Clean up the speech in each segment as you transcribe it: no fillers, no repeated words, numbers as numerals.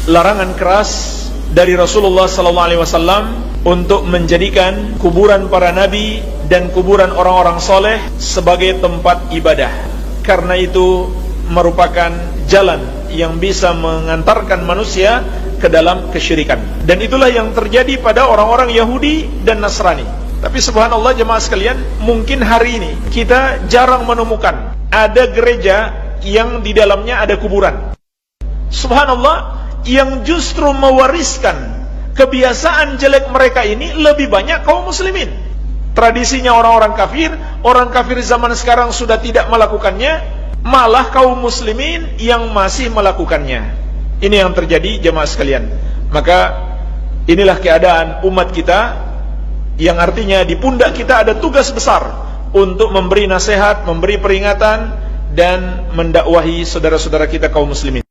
larangan keras dari Rasulullah SAW untuk menjadikan kuburan para nabi dan kuburan orang-orang soleh sebagai tempat ibadah, karena itu merupakan jalan yang bisa mengantarkan manusia ke dalam kesyirikan. Dan itulah yang terjadi pada orang-orang Yahudi dan Nasrani. Tapi subhanallah jemaah sekalian, mungkin hari ini kita jarang menemukan ada gereja yang di dalamnya ada kuburan. Subhanallah, yang justru mewariskan kebiasaan jelek mereka ini lebih banyak kaum muslimin. Tradisinya orang-orang kafir zaman sekarang sudah tidak melakukannya, malah kaum muslimin yang masih melakukannya. Ini yang terjadi jemaah sekalian. Maka inilah keadaan umat kita, yang artinya di pundak kita ada tugas besar untuk memberi nasihat, memberi peringatan, dan mendakwahi saudara-saudara kita kaum muslimin.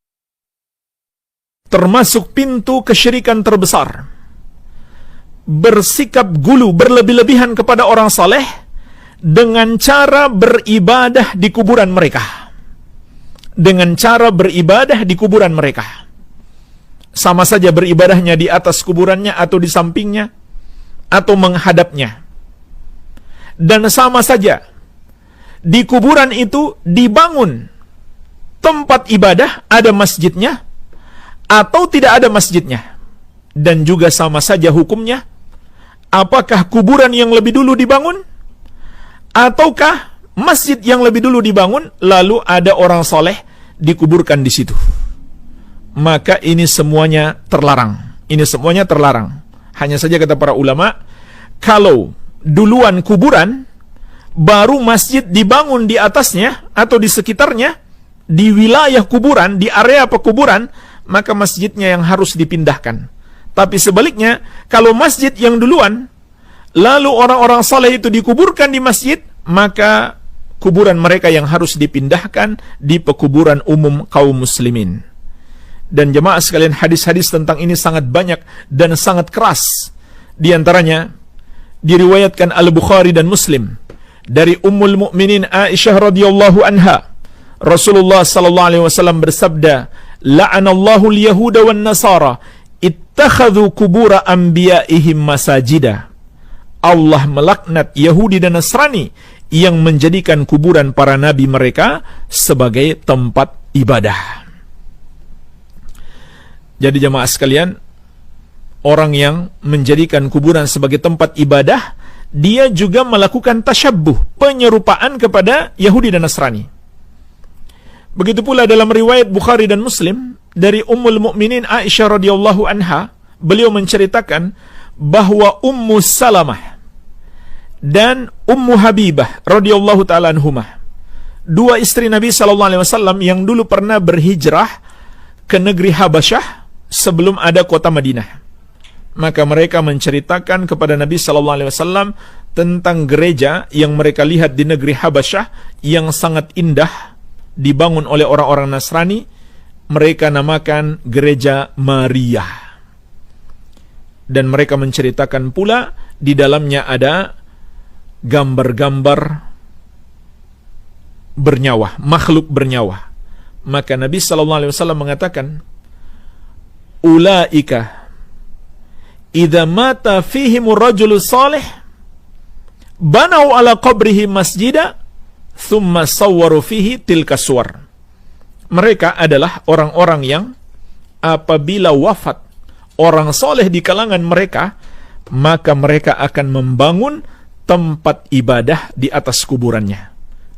Termasuk pintu kesyirikan terbesar, bersikap gulu, berlebih-lebihan kepada orang saleh dengan cara beribadah di kuburan mereka. Dengan cara beribadah di kuburan mereka. Sama saja beribadahnya di atas kuburannya atau di sampingnya atau menghadapnya. Dan sama saja di kuburan itu dibangun tempat ibadah, ada masjidnya atau tidak ada masjidnya. Dan juga sama saja hukumnya, apakah kuburan yang lebih dulu dibangun ataukah masjid yang lebih dulu dibangun lalu ada orang soleh dikuburkan di situ. Maka ini semuanya terlarang. Ini semuanya terlarang. Hanya saja kata para ulama, kalau duluan kuburan, baru masjid dibangun di atasnya atau di sekitarnya, di wilayah kuburan, di area pekuburan, maka masjidnya yang harus dipindahkan. Tapi sebaliknya, kalau masjid yang duluan, lalu orang-orang saleh itu dikuburkan di masjid, maka kuburan mereka yang harus dipindahkan di pekuburan umum kaum muslimin. Dan jemaah sekalian, hadis-hadis tentang ini sangat banyak dan sangat keras. Di antaranya diriwayatkan Al-Bukhari dan Muslim dari Ummul Mukminin Aisyah radhiyallahu anha, Rasulullah sallallahu alaihi wasallam bersabda, "La'anallahu al-yahuda wan nasara ittakhadhu kubura anbiya'ihim masajida." Allah melaknat Yahudi dan Nasrani yang menjadikan kuburan para nabi mereka sebagai tempat ibadah. Jadi jemaah sekalian, orang yang menjadikan kuburan sebagai tempat ibadah, dia juga melakukan tasyabbuh, penyerupaan kepada Yahudi dan Nasrani. Begitu pula dalam riwayat Bukhari dan Muslim dari Ummul Mukminin Aisyah radhiyallahu anha, beliau menceritakan bahwa Ummu Salamah dan Ummu Habibah radhiyallahu taala anhumah, dua istri Nabi sallallahu alaihi wasallam yang dulu pernah berhijrah ke negeri Habasyah sebelum ada kota Madinah. Maka mereka menceritakan kepada Nabi sallallahu alaihi wasallam tentang gereja yang mereka lihat di negeri Habasyah yang sangat indah, dibangun oleh orang-orang Nasrani. Mereka namakan gereja Maria. Dan mereka menceritakan pula di dalamnya ada gambar-gambar bernyawa, makhluk bernyawa. Maka Nabi sallallahu alaihi wasallam mengatakan, "Ulaika idza mata fihim ar-rajulu salih banau ala qabrihi masjida thumma sawwaru fihi tilka suwar." Mereka adalah orang-orang yang apabila wafat orang soleh di kalangan mereka, maka mereka akan membangun tempat ibadah di atas kuburannya.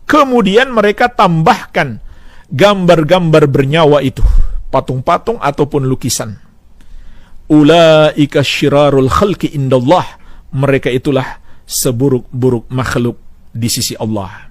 Kemudian mereka tambahkan gambar-gambar bernyawa itu, patung-patung ataupun lukisan. Ulaika syirarul khalqi indallah. Mereka itulah seburuk-buruk makhluk di sisi Allah.